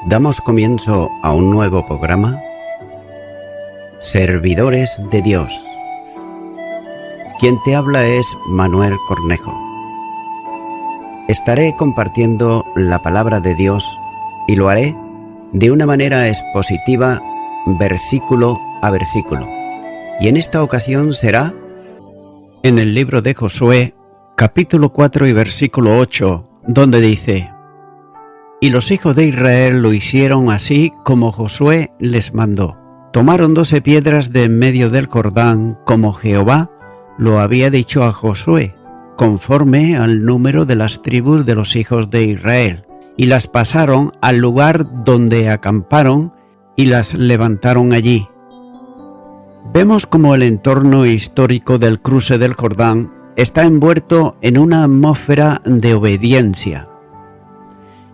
Damos comienzo a un nuevo programa, Servidores de Dios. Quien te habla es Manuel Cornejo. Estaré compartiendo la palabra de Dios y lo haré de una manera expositiva, versículo a versículo. Y en esta ocasión será en el libro de Josué, capítulo 4 y versículo 8, donde dice: Y los hijos de Israel lo hicieron así como Josué les mandó. Tomaron 12 piedras de en medio del Jordán, como Jehová lo había dicho a Josué, conforme al número de las tribus de los hijos de Israel, y las pasaron al lugar donde acamparon y las levantaron allí. Vemos como el entorno histórico del cruce del Jordán está envuelto en una atmósfera de obediencia,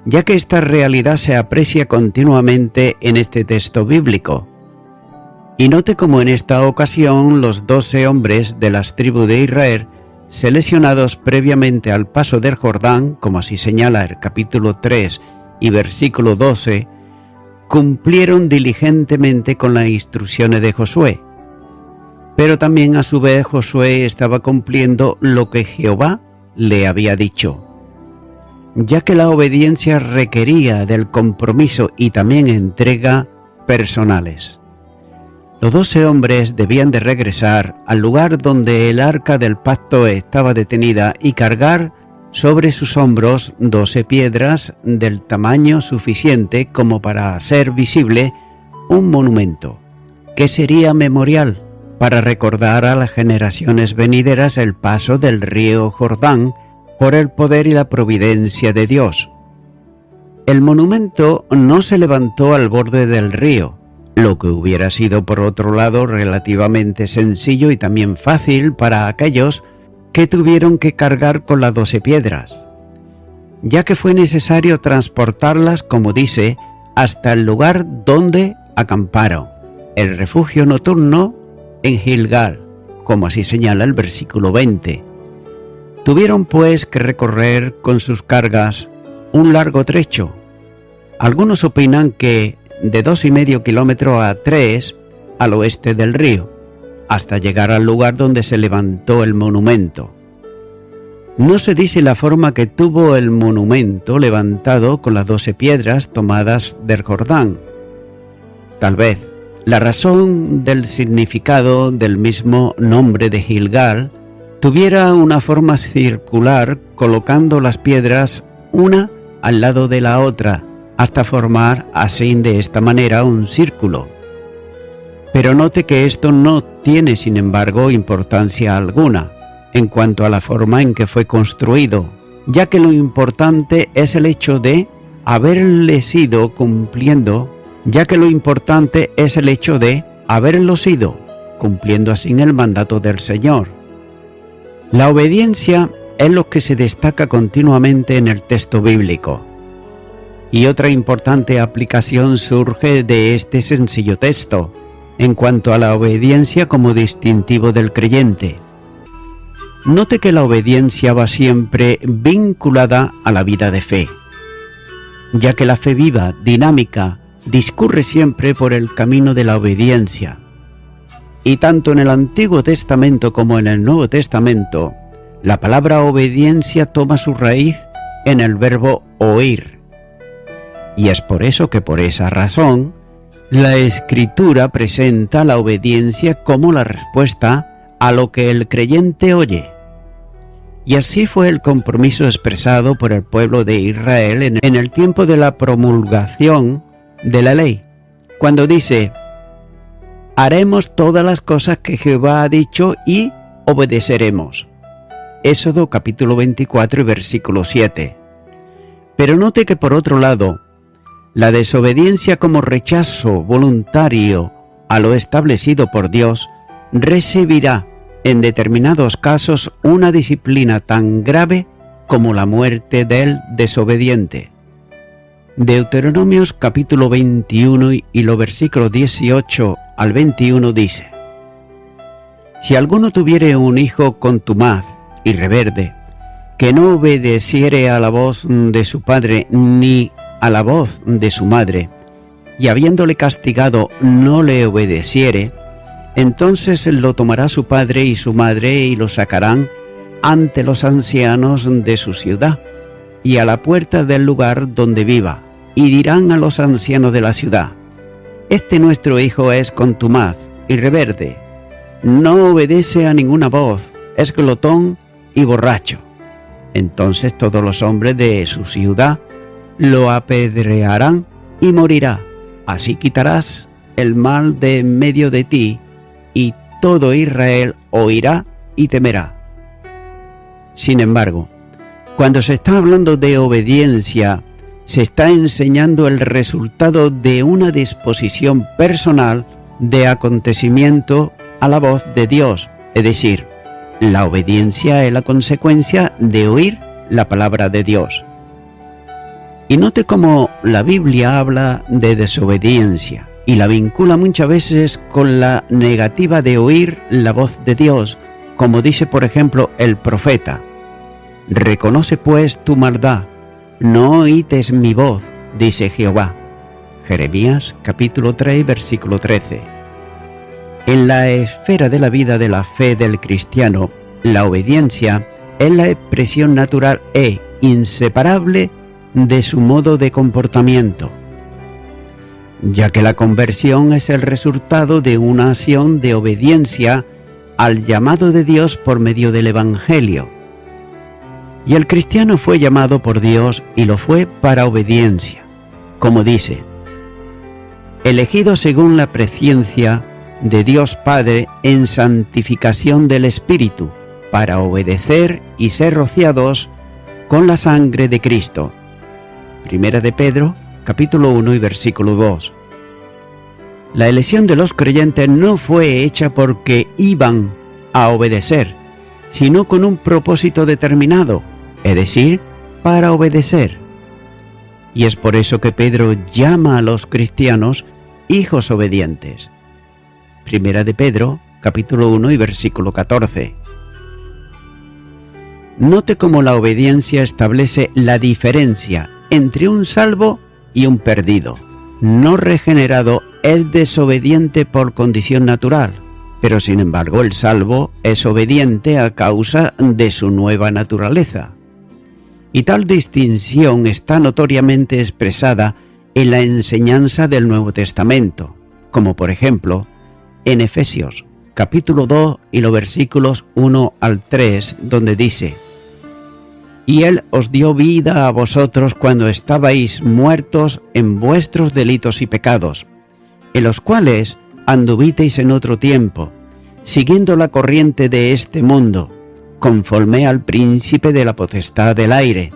ya que esta realidad se aprecia continuamente en este texto bíblico. Y note cómo en esta ocasión los 12 hombres de las tribus de Israel, seleccionados previamente al paso del Jordán, como así señala el capítulo 3 y versículo 12, cumplieron diligentemente con las instrucciones de Josué. Pero también a su vez Josué estaba cumpliendo lo que Jehová le había dicho, ya que la obediencia requería del compromiso y también entrega personales. Los 12 hombres debían de regresar al lugar donde el arca del pacto estaba detenida y cargar sobre sus hombros 12 piedras del tamaño suficiente como para hacer visible un monumento, que sería memorial para recordar a las generaciones venideras el paso del río Jordán por el poder y la providencia de Dios. El monumento no se levantó al borde del río, lo que hubiera sido por otro lado relativamente sencillo y también fácil para aquellos que tuvieron que cargar con las 12 piedras, ya que fue necesario transportarlas, como dice, hasta el lugar donde acamparon, el refugio nocturno en Gilgal, como así señala el versículo 20. Tuvieron pues que recorrer con sus cargas un largo trecho. Algunos opinan que de 2,5 kilómetros a 3 al oeste del río, hasta llegar al lugar donde se levantó el monumento. No se dice la forma que tuvo el monumento levantado con las 12 piedras tomadas del Jordán. Tal vez la razón del significado del mismo nombre de Gilgal tuviera una forma circular, colocando las piedras una al lado de la otra, hasta formar así de esta manera un círculo. Pero note que esto no tiene, sin embargo, importancia alguna en cuanto a la forma en que fue construido, ya que lo importante es el hecho de haberlo sido cumpliendo así el mandato del Señor. La obediencia es lo que se destaca continuamente en el texto bíblico. Y otra importante aplicación surge de este sencillo texto, en cuanto a la obediencia como distintivo del creyente. Note que la obediencia va siempre vinculada a la vida de fe, ya que la fe viva, dinámica, discurre siempre por el camino de la obediencia. Y tanto en el Antiguo Testamento como en el Nuevo Testamento, la palabra obediencia toma su raíz en el verbo oír. Y es por eso que por esa razón, la Escritura presenta la obediencia como la respuesta a lo que el creyente oye. Y así fue el compromiso expresado por el pueblo de Israel en el tiempo de la promulgación de la ley, cuando dice: haremos todas las cosas que Jehová ha dicho y obedeceremos. Éxodo capítulo 24 y versículo 7. Pero note que por otro lado, la desobediencia como rechazo voluntario a lo establecido por Dios recibirá en determinados casos una disciplina tan grave como la muerte del desobediente. Deuteronomios capítulo 21 y los versículos 18 al 21 dice: Si alguno tuviere un hijo contumaz y rebelde, que no obedeciere a la voz de su padre, ni a la voz de su madre, y habiéndole castigado no le obedeciere, entonces lo tomará su padre y su madre y lo sacarán ante los ancianos de su ciudad y a la puerta del lugar donde viva, y dirán a los ancianos de la ciudad: este nuestro hijo es contumaz y reverde, no obedece a ninguna voz, es glotón y borracho. Entonces todos los hombres de su ciudad lo apedrearán y morirá. Así quitarás el mal de en medio de ti, y todo Israel oirá y temerá. Sin embargo, cuando se está hablando de obediencia, se está enseñando el resultado de una disposición personal de acontecimiento a la voz de Dios, es decir, la obediencia es la consecuencia de oír la palabra de Dios. Y note cómo la Biblia habla de desobediencia y la vincula muchas veces con la negativa de oír la voz de Dios, como dice por ejemplo el profeta: reconoce pues tu maldad, no oítes mi voz, dice Jehová. Jeremías capítulo 3, versículo 13. En la esfera de la vida de la fe del cristiano, la obediencia es la expresión natural e inseparable de su modo de comportamiento, ya que la conversión es el resultado de una acción de obediencia al llamado de Dios por medio del Evangelio. Y el cristiano fue llamado por Dios y lo fue para obediencia, como dice: elegido según la presciencia de Dios Padre en santificación del Espíritu, para obedecer y ser rociados con la sangre de Cristo. Primera de Pedro, capítulo 1 y versículo 2. La elección de los creyentes no fue hecha porque iban a obedecer, sino con un propósito determinado, es decir, para obedecer. Y es por eso que Pedro llama a los cristianos hijos obedientes. Primera de Pedro, capítulo 1 y versículo 14. Note cómo la obediencia establece la diferencia entre un salvo y un perdido. No regenerado es desobediente por condición natural, pero sin embargo el salvo es obediente a causa de su nueva naturaleza. Y tal distinción está notoriamente expresada en la enseñanza del Nuevo Testamento, como por ejemplo en Efesios capítulo 2 y los versículos 1 al 3, donde dice: y Él os dio vida a vosotros cuando estabais muertos en vuestros delitos y pecados, en los cuales anduvisteis en otro tiempo, siguiendo la corriente de este mundo, conforme al príncipe de la potestad del aire,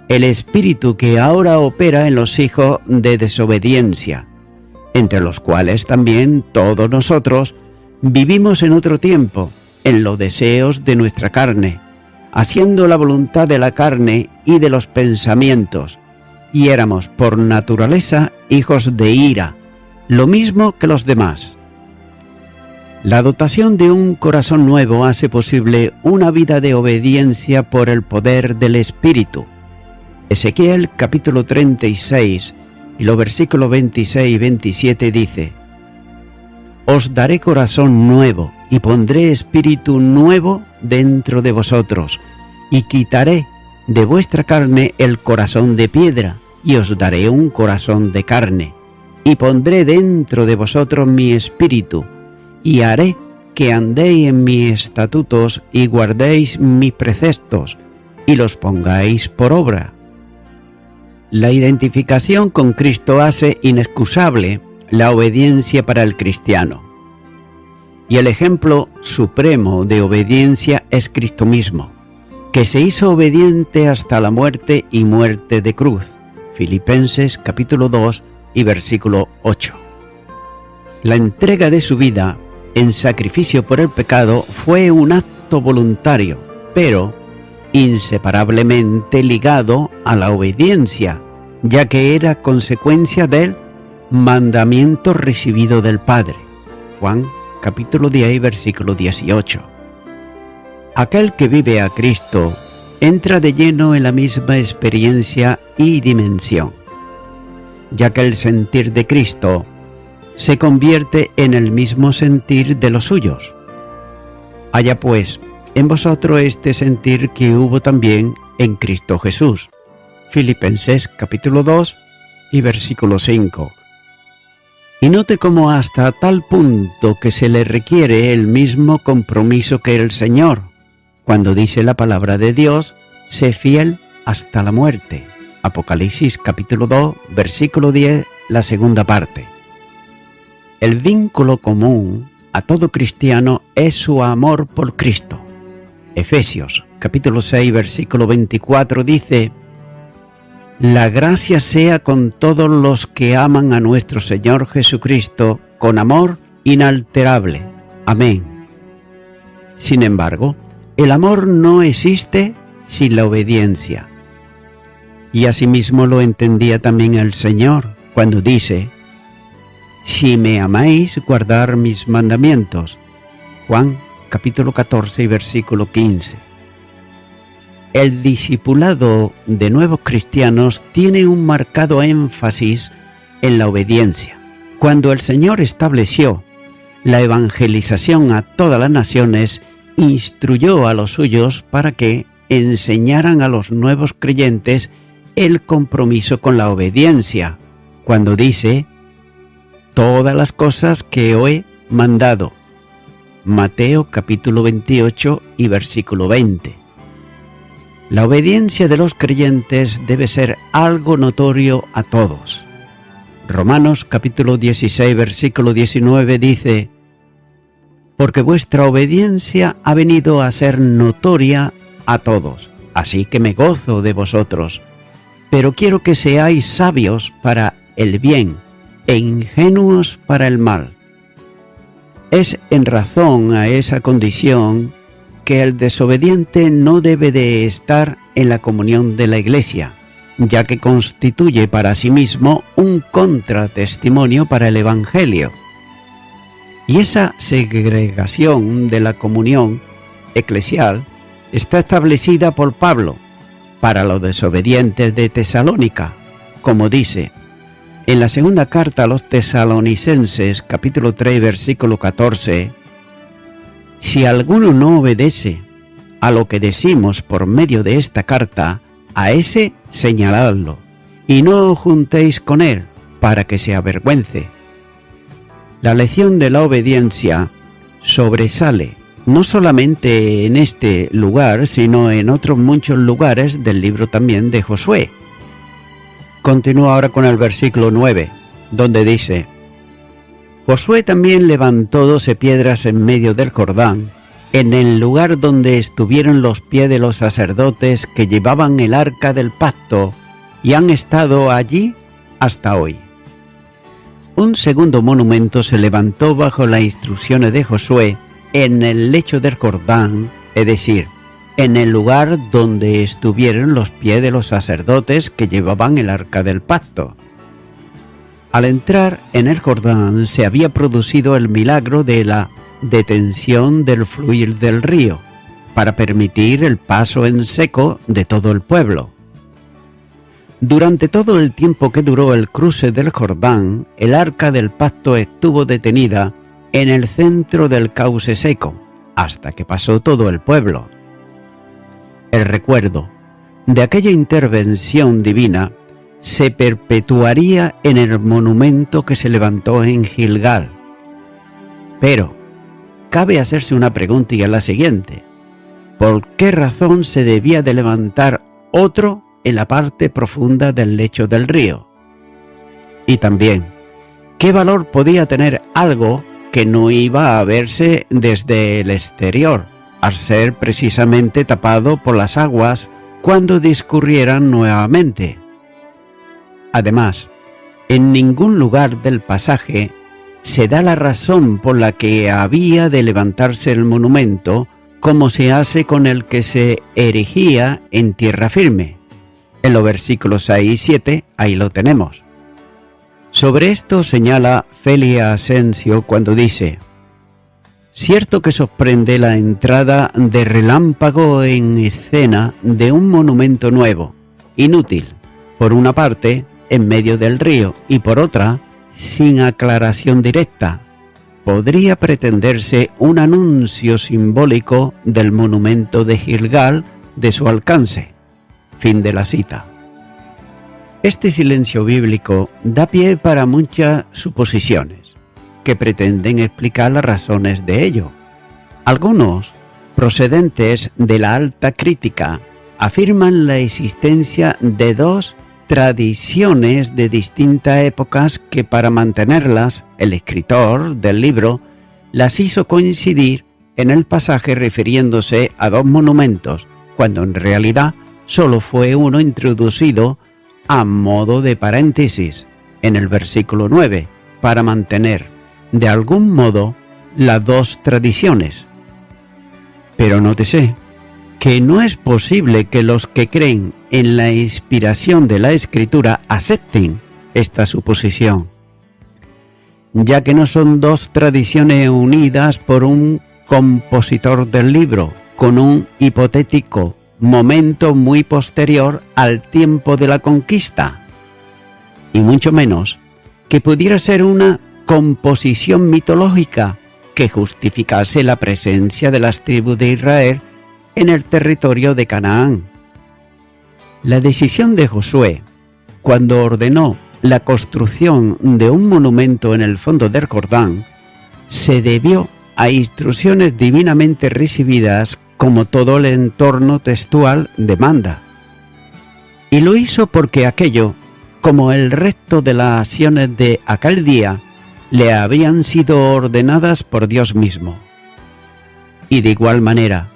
el espíritu que ahora opera en los hijos de desobediencia, entre los cuales también todos nosotros vivimos en otro tiempo, en los deseos de nuestra carne, haciendo la voluntad de la carne y de los pensamientos, y éramos por naturaleza hijos de ira, lo mismo que los demás. La dotación de un corazón nuevo hace posible una vida de obediencia por el poder del Espíritu. Ezequiel capítulo 36 y los versículos 26 y 27 dice: os daré corazón nuevo y pondré espíritu nuevo dentro de vosotros, y quitaré de vuestra carne el corazón de piedra, y os daré un corazón de carne, y pondré dentro de vosotros mi espíritu, y haré que andéis en mis estatutos y guardéis mis preceptos, y los pongáis por obra. La identificación con Cristo hace inexcusable la obediencia para el cristiano. Y el ejemplo supremo de obediencia es Cristo mismo, que se hizo obediente hasta la muerte y muerte de cruz. Filipenses capítulo 2 y versículo 8. La entrega de su vida en sacrificio por el pecado fue un acto voluntario, pero inseparablemente ligado a la obediencia, ya que era consecuencia del mandamiento recibido del Padre. Juan capítulo 10, versículo 18. Aquel que vive a Cristo entra de lleno en la misma experiencia y dimensión. ya que el sentir de Cristo se convierte en el mismo sentir de los suyos. Haya pues en vosotros este sentir que hubo también en Cristo Jesús. Filipenses capítulo 2 y versículo 5. Y note cómo hasta tal punto que se le requiere el mismo compromiso que el Señor, cuando dice la palabra de Dios, sé fiel hasta la muerte. Apocalipsis capítulo 2, versículo 10, la segunda parte. El vínculo común a todo cristiano es su amor por Cristo. Efesios capítulo 6, versículo 24 dice: la gracia sea con todos los que aman a nuestro Señor Jesucristo con amor inalterable. Amén. Sin embargo, el amor no existe sin la obediencia. Y asimismo lo entendía también el Señor cuando dice: si me amáis, guardar mis mandamientos. Juan capítulo 14 y versículo 15. El discipulado de nuevos cristianos tiene un marcado énfasis en la obediencia. Cuando el Señor estableció la evangelización a todas las naciones, instruyó a los suyos para que enseñaran a los nuevos creyentes el compromiso con la obediencia, cuando dice: todas las cosas que os he mandado. Mateo capítulo 28 y versículo 20. La obediencia de los creyentes debe ser algo notorio a todos. Romanos capítulo 16 versículo 19 dice: porque vuestra obediencia ha venido a ser notoria a todos, así que me gozo de vosotros, pero quiero que seáis sabios para el bien e ingenuos para el mal. Es en razón a esa condición que el desobediente no debe de estar en la comunión de la Iglesia, ya que constituye para sí mismo un contratestimonio para el Evangelio. Y esa segregación de la comunión eclesial está establecida por Pablo para los desobedientes de Tesalónica, como dice en la segunda carta a los tesalonicenses, capítulo 3, versículo 14, si alguno no obedece a lo que decimos por medio de esta carta, a ese señaladlo, y no os juntéis con él, para que se avergüence. La lección de la obediencia sobresale no solamente en este lugar, sino en otros muchos lugares del libro también de Josué. Continúa ahora con el versículo 9, donde dice: Josué también levantó 12 piedras en medio del Jordán, en el lugar donde estuvieron los pies de los sacerdotes que llevaban el arca del pacto, y han estado allí hasta hoy. Un segundo monumento se levantó bajo las instrucciones de Josué en el lecho del Jordán, es decir, en el lugar donde estuvieron los pies de los sacerdotes que llevaban el arca del pacto. Al entrar en el Jordán se había producido el milagro de la detención del fluir del río, para permitir el paso en seco de todo el pueblo. Durante todo el tiempo que duró el cruce del Jordán, el arca del pacto estuvo detenida en el centro del cauce seco, hasta que pasó todo el pueblo. El recuerdo de aquella intervención divina se perpetuaría en el monumento que se levantó en Gilgal. Pero cabe hacerse una pregunta, y es la siguiente: ¿por qué razón se debía de levantar otro en la parte profunda del lecho del río? Y también, ¿qué valor podía tener algo que no iba a verse desde el exterior, al ser precisamente tapado por las aguas cuando discurrieran nuevamente? Además, en ningún lugar del pasaje se da la razón por la que había de levantarse el monumento, como se hace con el que se erigía en tierra firme. En los versículos 6 y 7, ahí lo tenemos. Sobre esto señala Félix Asensio cuando dice: cierto que sorprende la entrada de relámpago en escena de un monumento nuevo, inútil, por una parte, en medio del río y por otra, sin aclaración directa, podría pretenderse un anuncio simbólico del monumento de Gilgal de su alcance. Fin de la cita. Este silencio bíblico da pie para muchas suposiciones que pretenden explicar las razones de ello. Algunos, procedentes de la alta crítica, afirman la existencia de dos tradiciones de distintas épocas que para mantenerlas, el escritor del libro las hizo coincidir en el pasaje refiriéndose a dos monumentos, cuando en realidad solo fue uno introducido a modo de paréntesis en el versículo 9, para mantener, de algún modo, las dos tradiciones. Pero nótese que no es posible que los que creen en la inspiración de la Escritura acepten esta suposición, ya que no son dos tradiciones unidas por un compositor del libro, con un hipotético momento muy posterior al tiempo de la conquista, y mucho menos que pudiera ser una composición mitológica que justificase la presencia de las tribus de Israel en el territorio de Canaán. La decisión de Josué, cuando ordenó la construcción de un monumento en el fondo del Jordán, se debió a instrucciones divinamente recibidas, como todo el entorno textual demanda. Y lo hizo porque aquello, como el resto de las acciones de aquel día, le habían sido ordenadas por Dios mismo. Y de igual manera,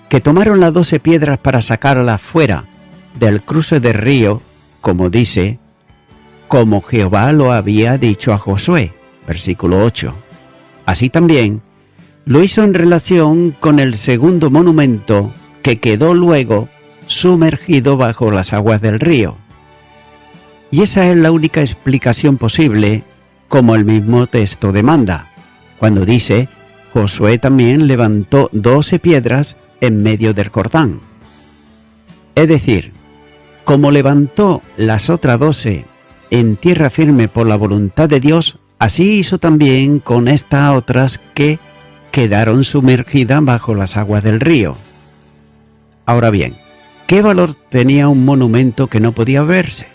que tomaron las 12 piedras para sacarlas fuera del cruce del río, como dice, como Jehová lo había dicho a Josué, versículo 8. Así también lo hizo en relación con el segundo monumento que quedó luego sumergido bajo las aguas del río. Y esa es la única explicación posible, como el mismo texto demanda, cuando dice, Josué también levantó 12 piedras en medio del Jordán. Es decir, como levantó las otras 12 en tierra firme por la voluntad de Dios, así hizo también con estas otras que quedaron sumergidas bajo las aguas del río. Ahora bien, ¿qué valor tenía un monumento que no podía verse?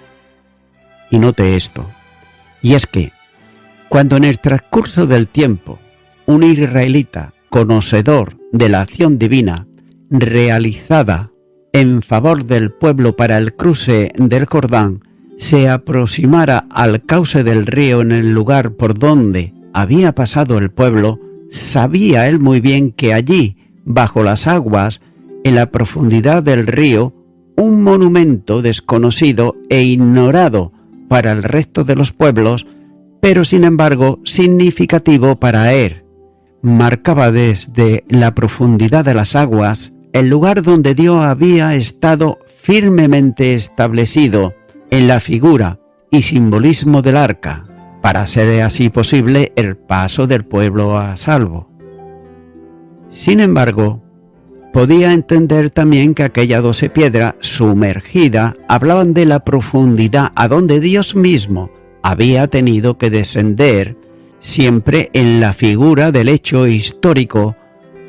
Y note esto, y es que, cuando en el transcurso del tiempo, un israelita conocedor de la acción divina realizada en favor del pueblo para el cruce del Jordán, se aproximara al cauce del río en el lugar por donde había pasado el pueblo, sabía él muy bien que allí, bajo las aguas, en la profundidad del río, un monumento desconocido e ignorado para el resto de los pueblos, pero sin embargo significativo para él, marcaba desde la profundidad de las aguas el lugar donde Dios había estado firmemente establecido en la figura y simbolismo del arca, para hacer así posible el paso del pueblo a salvo. Sin embargo, podía entender también que aquellas 12 piedras sumergidas hablaban de la profundidad a donde Dios mismo había tenido que descender, siempre en la figura del hecho histórico,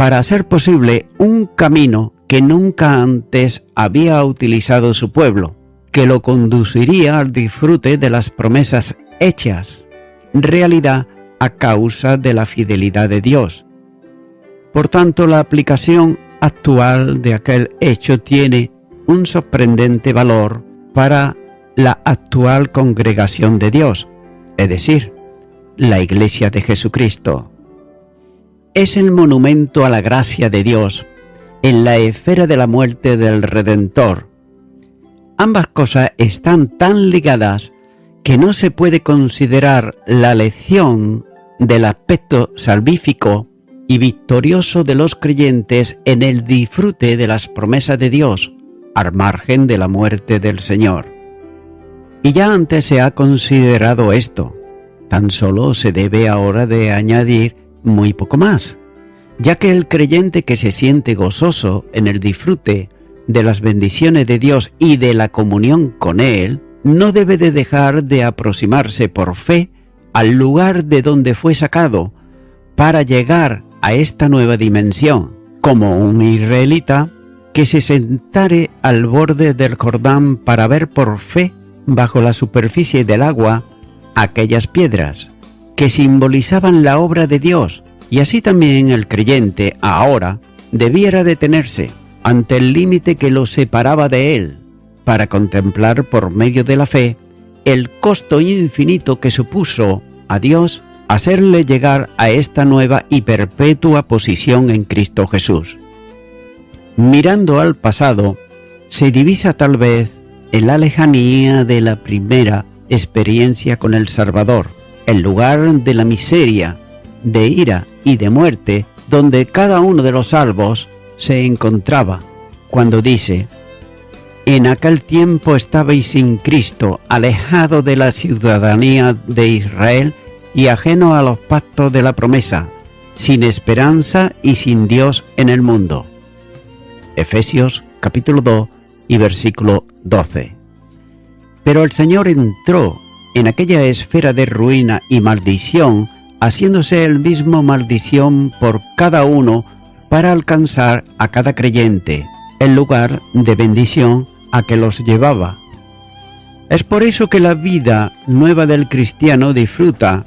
para hacer posible un camino que nunca antes había utilizado su pueblo, que lo conduciría al disfrute de las promesas hechas, realidad a causa de la fidelidad de Dios. Por tanto, la aplicación actual de aquel hecho tiene un sorprendente valor para la actual congregación de Dios, es decir, la Iglesia de Jesucristo. Es el monumento a la gracia de Dios en la esfera de la muerte del Redentor. Ambas cosas están tan ligadas que no se puede considerar la lección del aspecto salvífico y victorioso de los creyentes en el disfrute de las promesas de Dios, al margen de la muerte del Señor. Y ya antes se ha considerado esto, tan solo se debe ahora de añadir muy poco más, ya que el creyente que se siente gozoso en el disfrute de las bendiciones de Dios y de la comunión con Él, no debe de dejar de aproximarse por fe al lugar de donde fue sacado para llegar a esta nueva dimensión, como un israelita que se sentare al borde del Jordán para ver por fe bajo la superficie del agua aquellas piedras que simbolizaban la obra de Dios, y así también el creyente ahora debiera detenerse ante el límite que lo separaba de él, para contemplar por medio de la fe el costo infinito que supuso a Dios hacerle llegar a esta nueva y perpetua posición en Cristo Jesús. Mirando al pasado, se divisa tal vez en la lejanía de la primera experiencia con el Salvador, el lugar de la miseria, de ira y de muerte donde cada uno de los salvos se encontraba, cuando dice: en aquel tiempo estabais sin Cristo, alejado de la ciudadanía de Israel y ajeno a los pactos de la promesa, sin esperanza y sin Dios en el mundo. Efesios capítulo 2 y versículo 12. Pero el Señor entró en aquella esfera de ruina y maldición, haciéndose él mismo maldición por cada uno para alcanzar a cada creyente el lugar de bendición a que los llevaba. Es por eso que la vida nueva del cristiano disfruta,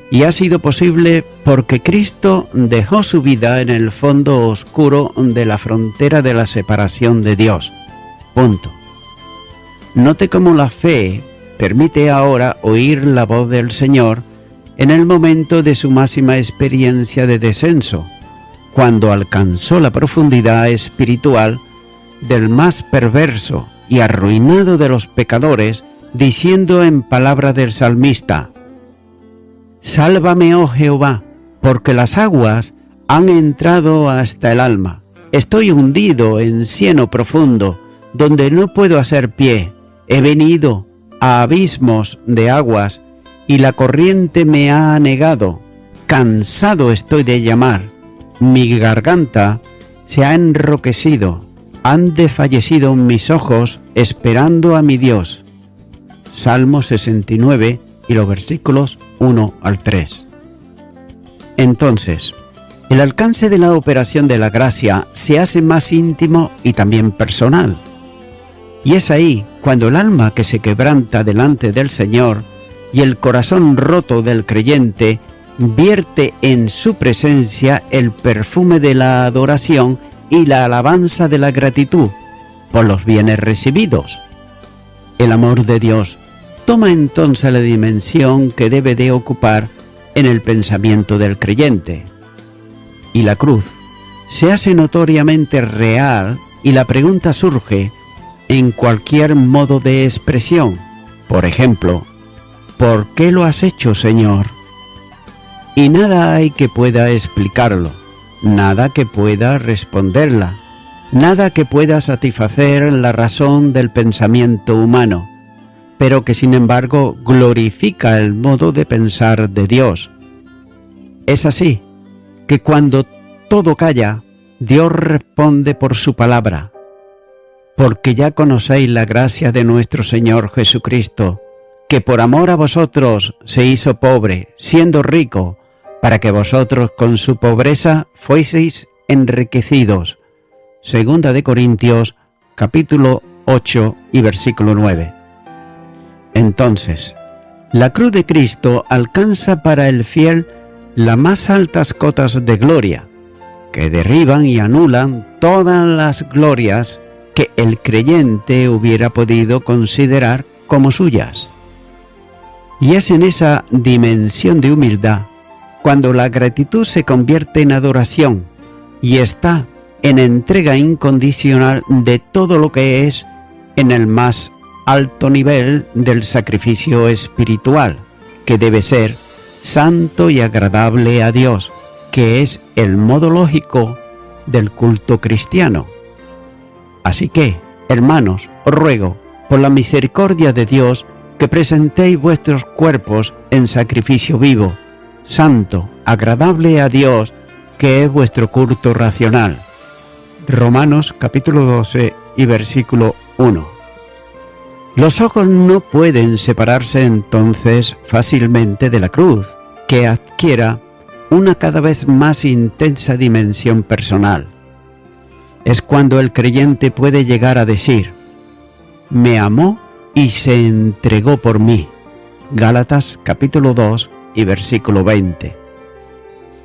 y ha sido posible porque Cristo dejó su vida en el fondo oscuro de la frontera de la separación de Dios. Punto. Note cómo la fe permite ahora oír la voz del Señor en el momento de su máxima experiencia de descenso, cuando alcanzó la profundidad espiritual del más perverso y arruinado de los pecadores, diciendo en palabra del salmista: Sálvame, oh Jehová, porque las aguas han entrado hasta el alma. Estoy hundido en cieno profundo, donde no puedo hacer pie. He venido a abismos de aguas, y la corriente me ha anegado. Cansado estoy de llamar. Mi garganta se ha enroquecido. Han desfallecido mis ojos esperando a mi Dios. Salmo 69 y los versículos 1 al 3. Entonces, el alcance de la operación de la gracia se hace más íntimo y también personal. Y es ahí cuando el alma que se quebranta delante del Señor y el corazón roto del creyente vierte en su presencia el perfume de la adoración y la alabanza de la gratitud por los bienes recibidos. El amor de Dios toma entonces la dimensión que debe de ocupar en el pensamiento del creyente. Y la cruz se hace notoriamente real, y la pregunta surge en cualquier modo de expresión. Por ejemplo, ¿por qué lo has hecho, Señor? Y nada hay que pueda explicarlo, nada que pueda responderla, nada que pueda satisfacer la razón del pensamiento humano, pero que sin embargo glorifica el modo de pensar de Dios. Es así que cuando todo calla, Dios responde por su palabra: porque ya conocéis la gracia de nuestro Señor Jesucristo, que por amor a vosotros se hizo pobre, siendo rico, para que vosotros con su pobreza fueseis enriquecidos. Segunda de Corintios, capítulo 8 y versículo 9. Entonces, la cruz de Cristo alcanza para el fiel las más altas cotas de gloria, que derriban y anulan todas las glorias que el creyente hubiera podido considerar como suyas. Y es en esa dimensión de humildad cuando la gratitud se convierte en adoración y está en entrega incondicional de todo lo que es en el más alto nivel del sacrificio espiritual, que debe ser santo y agradable a Dios, que es el modo lógico del culto cristiano. Así que, hermanos, os ruego, por la misericordia de Dios, que presentéis vuestros cuerpos en sacrificio vivo, santo, agradable a Dios, que es vuestro culto racional. Romanos capítulo 12 y versículo 1. Los ojos no pueden separarse entonces fácilmente de la cruz, que adquiera una cada vez más intensa dimensión personal. Es cuando el creyente puede llegar a decir: me amó y se entregó por mí. Gálatas capítulo 2 y versículo 20.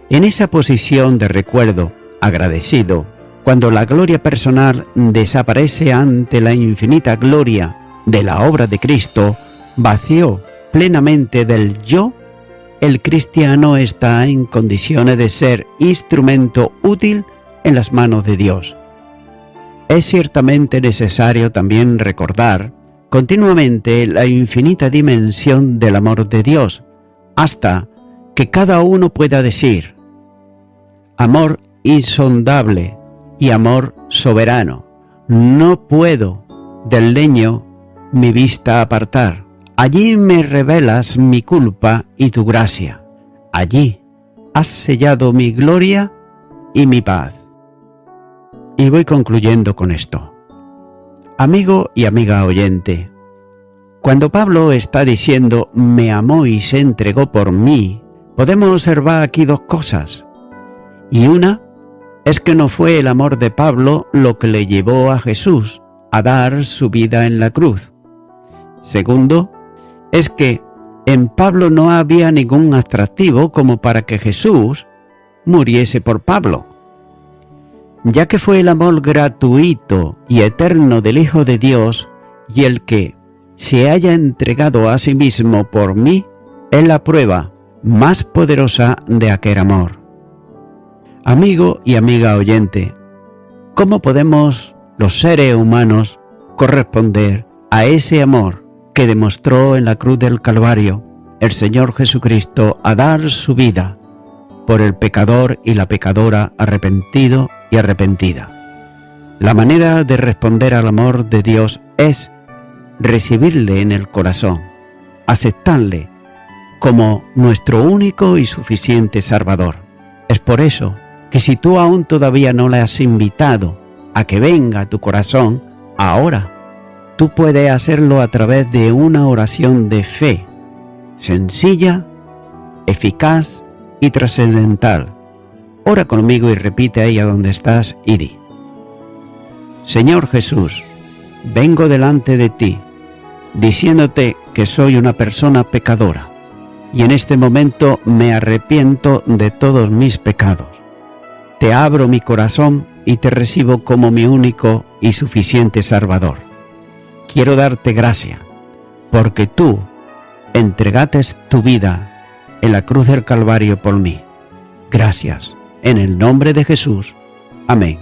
En esa posición de recuerdo agradecido, cuando la gloria personal desaparece ante la infinita gloria de la obra de Cristo, vació plenamente del yo, el cristiano está en condiciones de ser instrumento útil en las manos de Dios. Es ciertamente necesario también recordar continuamente la infinita dimensión del amor de Dios, hasta que cada uno pueda decir: amor insondable y amor soberano, no puedo del leño mi vista apartar. Allí me revelas mi culpa y tu gracia. Allí has sellado mi gloria y mi paz. Y voy concluyendo con esto. Amigo y amiga oyente, cuando Pablo está diciendo me amó y se entregó por mí, podemos observar aquí dos cosas. Y una es que no fue el amor de Pablo lo que le llevó a Jesús a dar su vida en la cruz. Segundo, es que en Pablo no había ningún atractivo como para que Jesús muriese por Pablo, ya que fue el amor gratuito y eterno del Hijo de Dios, y el que se haya entregado a sí mismo por mí es la prueba más poderosa de aquel amor. Amigo y amiga oyente, ¿cómo podemos los seres humanos corresponder a ese amor que demostró en la cruz del Calvario el Señor Jesucristo a dar su vida por el pecador y la pecadora arrepentido y arrepentida? La manera de responder al amor de Dios es recibirle en el corazón, aceptarle como nuestro único y suficiente Salvador. Es por eso que si tú aún todavía no le has invitado a que venga a tu corazón, ahora tú puedes hacerlo a través de una oración de fe, sencilla, eficaz y trascendental. Ora conmigo y repite ahí a donde estás y di: Señor Jesús, vengo delante de ti, diciéndote que soy una persona pecadora, y en este momento me arrepiento de todos mis pecados. Te abro mi corazón y te recibo como mi único y suficiente Salvador. Quiero darte gracias, porque tú entregaste tu vida en la cruz del Calvario por mí. Gracias, en el nombre de Jesús. Amén.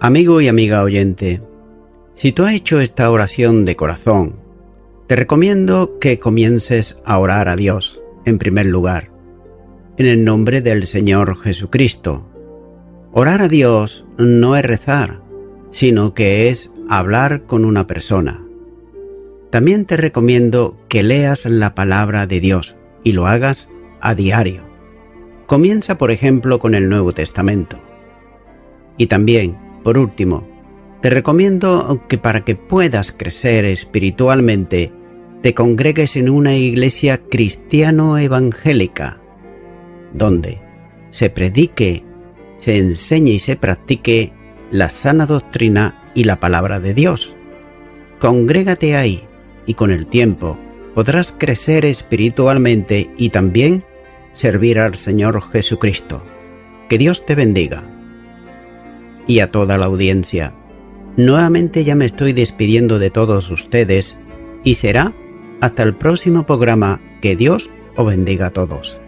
Amigo y amiga oyente, si tú has hecho esta oración de corazón, te recomiendo que comiences a orar a Dios, en primer lugar, en el nombre del Señor Jesucristo. Orar a Dios no es rezar, sino que es hablar con una persona. También te recomiendo que leas la palabra de Dios y lo hagas a diario. Comienza, por ejemplo, con el Nuevo Testamento. Y también, por último, te recomiendo que para que puedas crecer espiritualmente, te congregues en una iglesia cristiano-evangélica, donde se predique, se enseñe y se practique la sana doctrina y la palabra de Dios. Congrégate ahí y con el tiempo podrás crecer espiritualmente y también servir al Señor Jesucristo. Que Dios te bendiga. Y a toda la audiencia, nuevamente ya me estoy despidiendo de todos ustedes y será hasta el próximo programa. Que Dios os bendiga a todos.